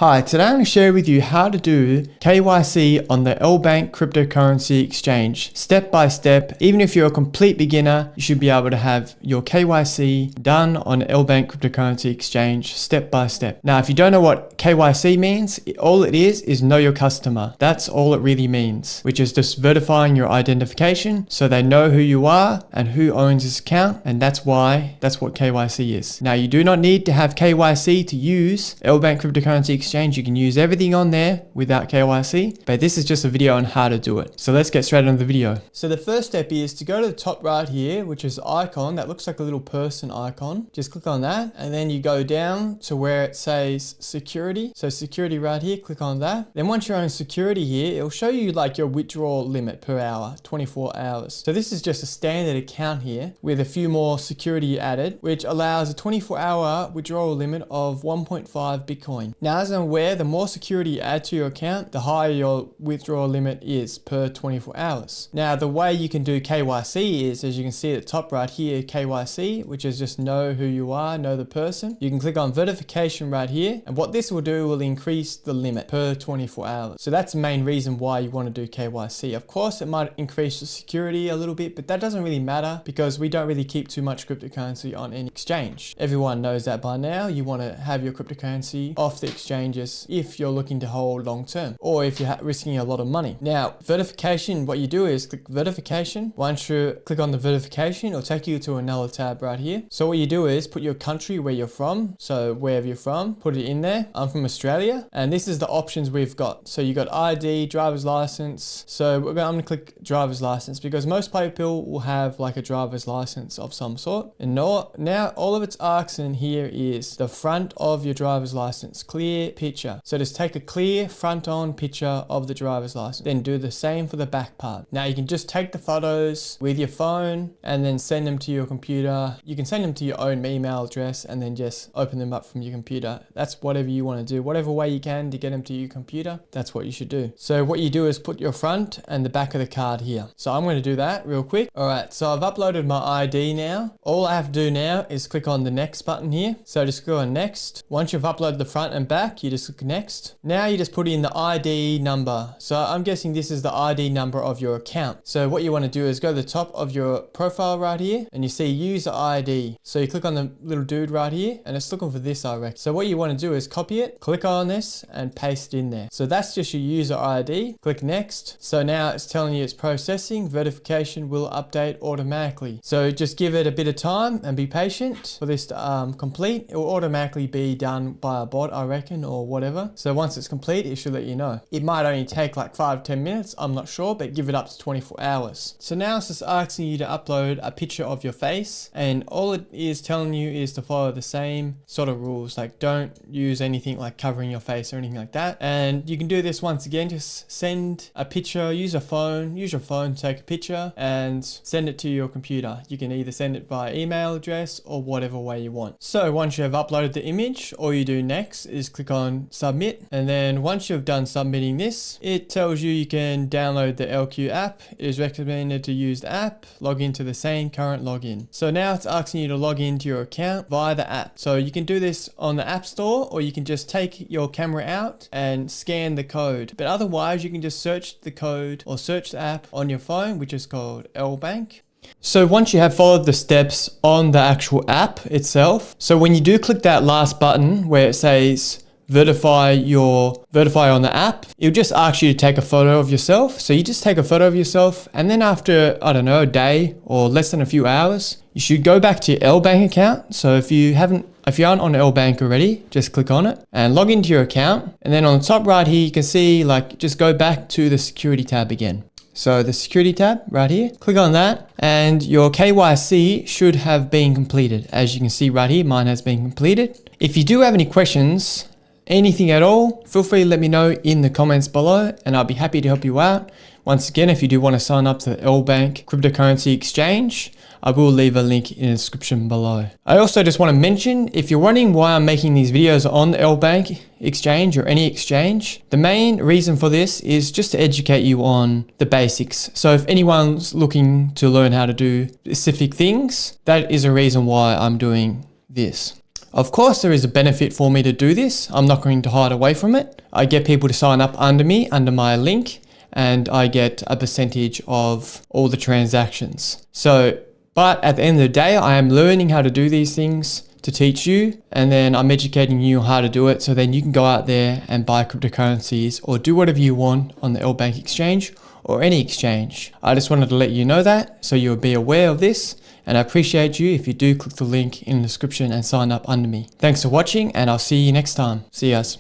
Hi, today I'm going to share with you how to do KYC on the Lbank cryptocurrency exchange, step by step. Even if you're a complete beginner, you should be able to have your KYC done on Lbank cryptocurrency exchange, step by step. Now, if you don't know what KYC means, all it is know your customer. That's all it really means, which is just verifying your identification so they know who you are and who owns this account. And that's what KYC is. Now, you do not need to have KYC to use Lbank cryptocurrency exchange. You can use everything on there without KYC, but this is just a video on how to do it. So let's get straight into the video. So the first step is to go to the top right here, which is icon that looks like a little person icon. Just click on that, and then you go down to where it says security. So security right here, click on that. Then once you're on security here, it'll show you like your withdrawal limit per hour, 24 hours. So this is just a standard account here with a few more security added, which allows a 24-hour withdrawal limit of 1.5 Bitcoin. Now, as I'm aware, the more security you add to your account, the higher your withdrawal limit is per 24 hours. Now, the way you can do KYC is, as you can see at the top right here, KYC, which is just know who you are, know the person. You can click on verification right here, and what this will do will increase the limit per 24 hours. So that's the main reason why you want to do KYC. Of course, it might increase the security a little bit, but that doesn't really matter because we don't really keep too much cryptocurrency on any exchange. Everyone knows that by now. You want to have your cryptocurrency off the exchanges if you're looking to hold long term or if you're risking a lot of money. Now, verification, what you do is click verification. Once you click on the verification, it'll take you to another tab right here. So what you do is put your country where you're from. So wherever you're from, put it in there. I'm from Australia, and this is the options we've got. So you got ID, driver's license. So I'm going to click driver's license because most people will have like a driver's license of some sort. And now all of it's asking here is the front of your driver's license, clear picture. So just take a clear front on picture of the driver's license. Then do the same for the back part. Now you can just take the photos with your phone and then send them to your computer. You can send them to your own email address and then just open them up from your computer. That's whatever you want to do. Whatever way you can to get them to your computer, that's what you should do. So what you do is put your front and the back of the card here. So I'm going to do that real quick. All right, so I've uploaded my ID now. All I have to do now is click on the next button here. So just go on next. Once you've uploaded the front and back, you just click next. Now you just put in the ID number. So I'm guessing this is the ID number of your account. So what you want to do is go to the top of your profile right here and you see user ID. So you click on the little dude right here and it's looking for this, I reckon. So what you want to do is copy it, click on this and paste it in there. So that's just your user ID. Click next. So now it's telling you it's processing. Verification will update automatically. So just give it a bit of time and be patient for this to complete. It will automatically be done by a bot, I reckon, or whatever. So once it's complete, it should let you know. It might only take like 5-10 minutes, I'm not sure, but give it up to 24 hours. So now it's just asking you to upload a picture of your face, and all it is telling you is to follow the same sort of rules, like don't use anything like covering your face or anything like that. And you can do this once again, just send a picture, use your phone to take a picture and send it to your computer. You can either send it via email address or whatever way you want. So once you have uploaded the image, all you do next is click on submit, and then once you've done submitting this, it tells you can download the LQ app. It is recommended to use the app, log into the same current login. So now it's asking you to log into your account via the app. So you can do this on the App Store, or you can just take your camera out and scan the code. But otherwise, you can just search the code or search the app on your phone, which is called Lbank. So once you have followed the steps on the actual app itself, so when you do click that last button where it says verify on the app, it'll just ask you to take a photo of yourself. So you just take a photo of yourself, and then after, I don't know, a day or less than a few hours, you should go back to your Lbank account. So if you aren't on Lbank already, just click on it and log into your account. And then on the top right here, you can see just go back to the security tab again. So the security tab right here, click on that and your KYC should have been completed. As you can see right here, mine has been completed. If you do have any questions, anything at all, feel free to let me know in the comments below and I'll be happy to help you out. Once again, if you do want to sign up to the Lbank cryptocurrency exchange, I will leave a link in the description below. I also just want to mention, if you're wondering why I'm making these videos on the Lbank exchange or any exchange, the main reason for this is just to educate you on the basics. So if anyone's looking to learn how to do specific things, that is a reason why I'm doing this. Of course, there is a benefit for me to do this. I'm not going to hide away from it. I get people to sign up under me, under my link, and I get a percentage of all the transactions. But at the end of the day, I am learning how to do these things to teach you, and then I'm educating you on how to do it, so then you can go out there and buy cryptocurrencies or do whatever you want on the Lbank exchange or any exchange. I just wanted to let you know that so you'll be aware of this, and I appreciate you if you do click the link in the description and sign up under me. Thanks for watching, and I'll see you next time. See yas.